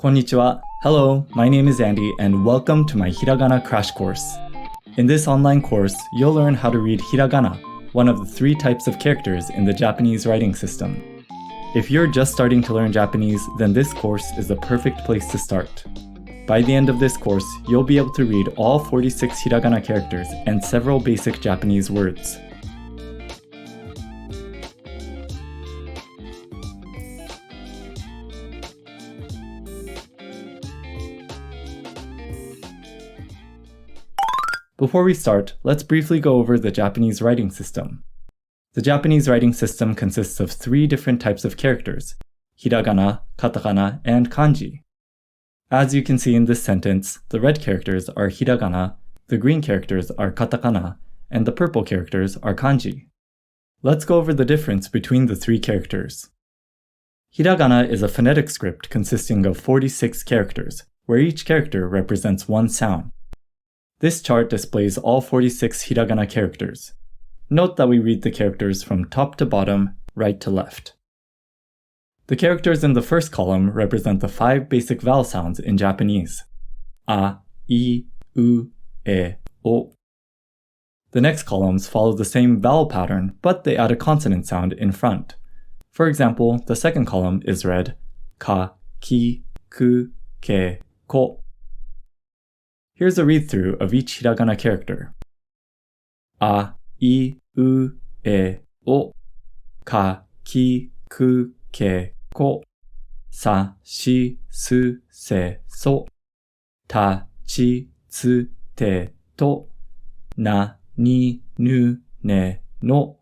Konnichiwa. Hello, my name is Andy and welcome to my Hiragana Crash Course. In this online course, you'll learn how to read Hiragana, one of the 3 types of characters in the Japanese writing system. If you're just starting to learn Japanese, then this course is the perfect place to start. By the end of this course, you'll be able to read all 46 Hiragana characters and several basic Japanese words. Before we start, let's briefly go over the Japanese writing system. The Japanese writing system consists of 3 different types of characters: Hiragana, Katakana, and Kanji. As you can see in this sentence, the red characters are Hiragana, the green characters are Katakana, and the purple characters are Kanji. Let's go over the difference between the 3 characters. Hiragana is a phonetic script consisting of 46 characters, where each character represents one sound. This chart displays all 46 Hiragana characters. Note that we read the characters from top to bottom, right to left. The characters in the first column represent the 5 basic vowel sounds in Japanese: a, I, u, e, o. The next columns follow the same vowel pattern, but they add a consonant sound in front. For example, the second column is read ka, ki, ku, ke, ko. Here's a read-through of each Hiragana character. A, I, u, e, o. Ka, ki, ku, ke, ko. Sa, shi, su, se, so. Ta, chi, tsu, te, to. Na, ni, nu, ne, no.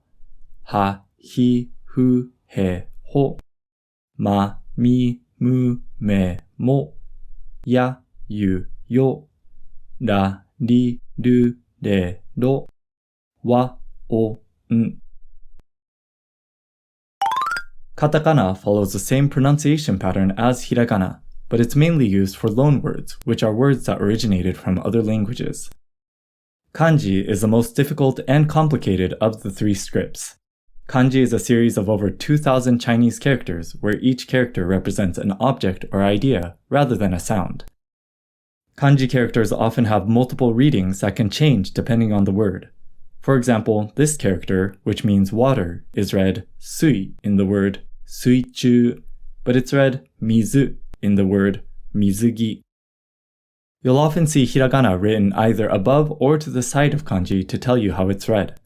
Ha, hi, hu, he, ho. Ma, mi, mu, me, mo. Ya, yu, yo. Ra, ri, ru, re, ro. Wa, o, n. Katakana follows the same pronunciation pattern as Hiragana, but it's mainly used for loan words, which are words that originated from other languages. Kanji is the most difficult and complicated of the 3 scripts. Kanji is a series of over 2,000 Chinese characters where each character represents an object or idea rather than a sound. Kanji characters often have multiple readings that can change depending on the word. For example, this character, which means water, is read sui in the word suichu, but it's read mizu in the word mizugi. You'll often see hiragana written either above or to the side of kanji to tell you how it's read.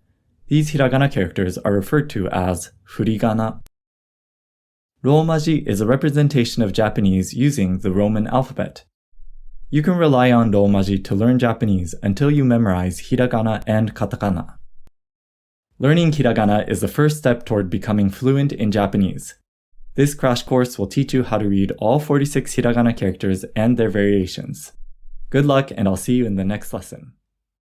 These hiragana characters are referred to as furigana. Romaji is a representation of Japanese using the Roman alphabet. You can rely on Romaji to learn Japanese until you memorize Hiragana and Katakana. Learning Hiragana is the first step toward becoming fluent in Japanese. This crash course will teach you how to read all 46 Hiragana characters and their variations. Good luck, and I'll see you in the next lesson.